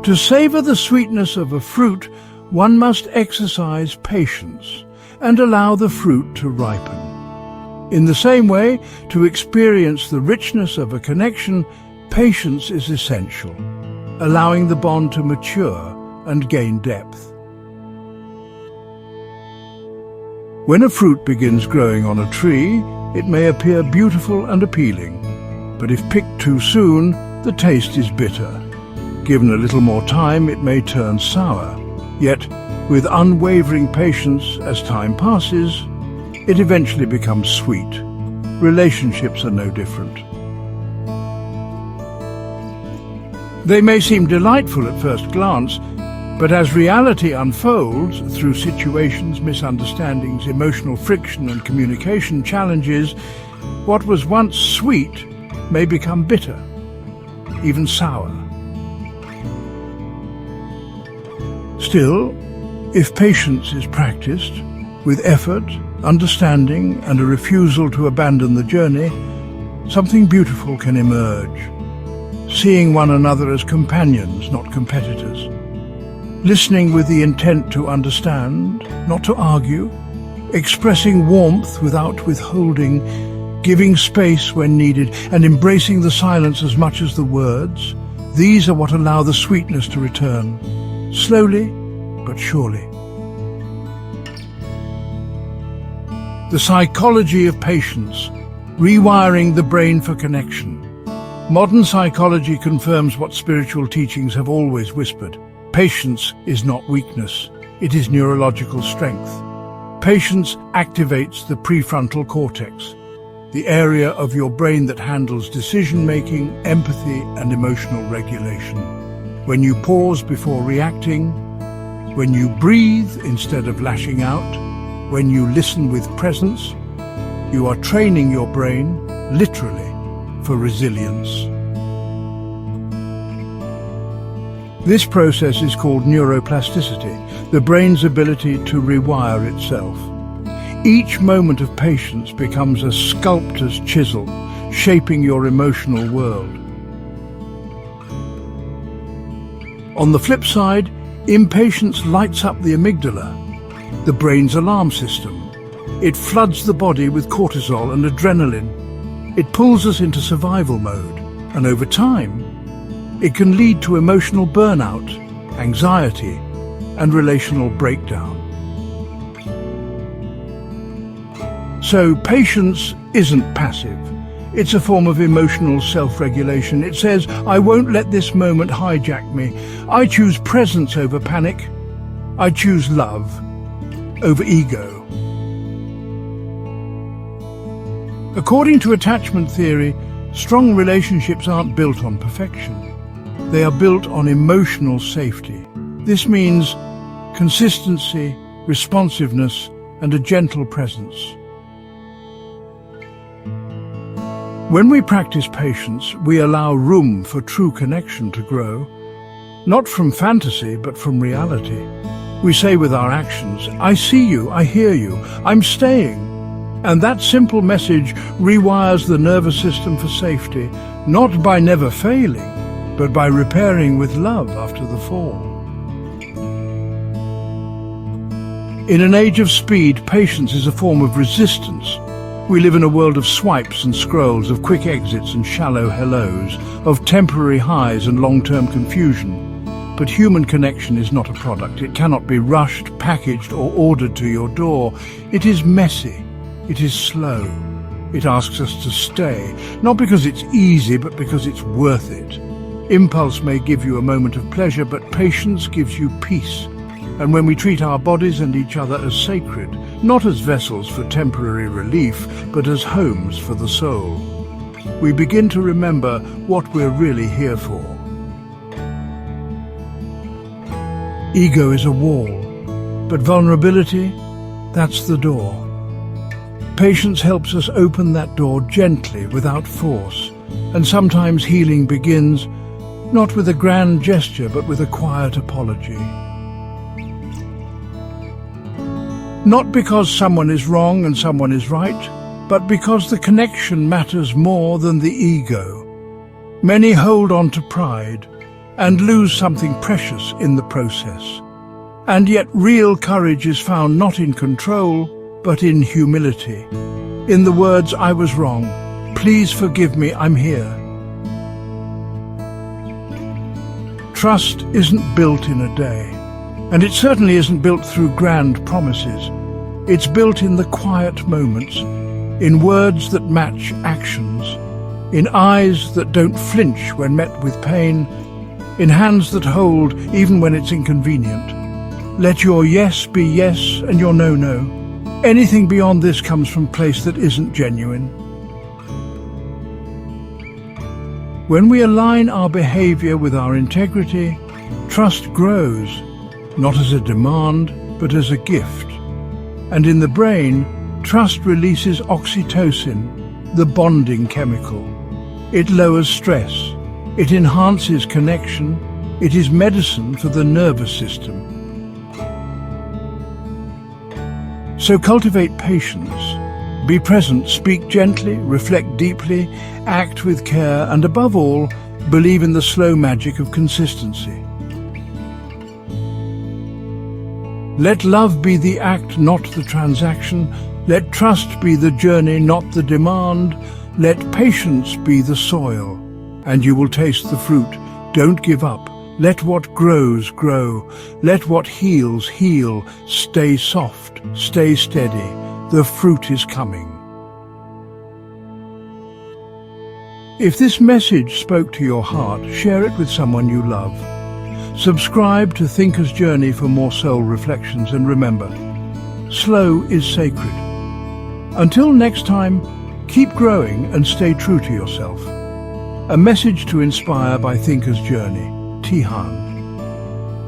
To savor the sweetness of a fruit, one must exercise patience and allow the fruit to ripen. In the same way, to experience the richness of a connection, patience is essential, allowing the bond to mature and gain depth. When a fruit begins growing on a tree, it may appear beautiful and appealing, but if picked too soon, the taste is bitter. Given a little more time, it may turn sour. Yet, with unwavering patience as time passes, it eventually becomes sweet. Relationships are no different. They may seem delightful at first glance, but as reality unfolds through situations, misunderstandings, emotional friction and communication challenges, what was once sweet may become bitter, even sour. Still, if patience is practiced, with effort, understanding, and a refusal to abandon the journey, something beautiful can emerge. Seeing one another as companions, not competitors. Listening with the intent to understand, not to argue. Expressing warmth without withholding. Giving space when needed, and embracing the silence as much as the words. These are what allow the sweetness to return. Slowly, but surely. The psychology of patience, rewiring the brain for connection. Modern psychology confirms what spiritual teachings have always whispered. Patience is not weakness, it is neurological strength. Patience activates the prefrontal cortex, the area of your brain that handles decision-making, empathy, and emotional regulation. When you pause before reacting, when you breathe instead of lashing out, when you listen with presence, you are training your brain, literally, for resilience. This process is called neuroplasticity, the brain's ability to rewire itself. Each moment of patience becomes a sculptor's chisel, shaping your emotional world. On the flip side, impatience lights up the amygdala, the brain's alarm system. It floods the body with cortisol and adrenaline. It pulls us into survival mode, and over time, it can lead to emotional burnout, anxiety, and relational breakdown. So patience isn't passive. It's a form of emotional self-regulation. It says, I won't let this moment hijack me. I choose presence over panic. I choose love over ego. According to attachment theory, strong relationships aren't built on perfection. They are built on emotional safety. This means consistency, responsiveness, and a gentle presence. When we practice patience, we allow room for true connection to grow, not from fantasy, but from reality. We say with our actions, I see you, I hear you, I'm staying. And that simple message rewires the nervous system for safety, not by never failing, but by repairing with love after the fall. In an age of speed, patience is a form of resistance. We live in a world of swipes and scrolls, of quick exits and shallow hellos, of temporary highs and long-term confusion. But human connection is not a product. It cannot be rushed, packaged, or ordered to your door. It is messy. It is slow. It asks us to stay, not because it's easy, but because it's worth it. Impulse may give you a moment of pleasure, but patience gives you peace. And when we treat our bodies and each other as sacred, not as vessels for temporary relief, but as homes for the soul, we begin to remember what we're really here for. Ego is a wall, but vulnerability, that's the door. Patience helps us open that door gently, without force, and sometimes healing begins not with a grand gesture, but with a quiet apology. Not because someone is wrong and someone is right, but because the connection matters more than the ego. Many hold on to pride, and lose something precious in the process. And yet real courage is found not in control, but in humility. In the words, "I was wrong. Please forgive me, I'm here." Trust isn't built in a day, and it certainly isn't built through grand promises. It's built in the quiet moments, in words that match actions, in eyes that don't flinch when met with pain, in hands that hold even when it's inconvenient. Let your yes be yes and your no, no. Anything beyond this comes from a place that isn't genuine. When we align our behavior with our integrity, trust grows, not as a demand, but as a gift. And in the brain, trust releases oxytocin, the bonding chemical. It lowers stress. It enhances connection. It is medicine for the nervous system. So cultivate patience. Be present, speak gently, reflect deeply, act with care, and above all, believe in the slow magic of consistency. Let love be the act, not the transaction. Let trust be the journey, not the demand. Let patience be the soil, and you will taste the fruit. Don't give up. Let what grows grow. Let what heals heal. Stay soft, stay steady. The fruit is coming. If this message spoke to your heart, share it with someone you love. Subscribe to Thinker's Journey for more soul reflections, and remember, slow is sacred. Until next time, keep growing and stay true to yourself. A message to inspire by Thinker's Journey. Tihan.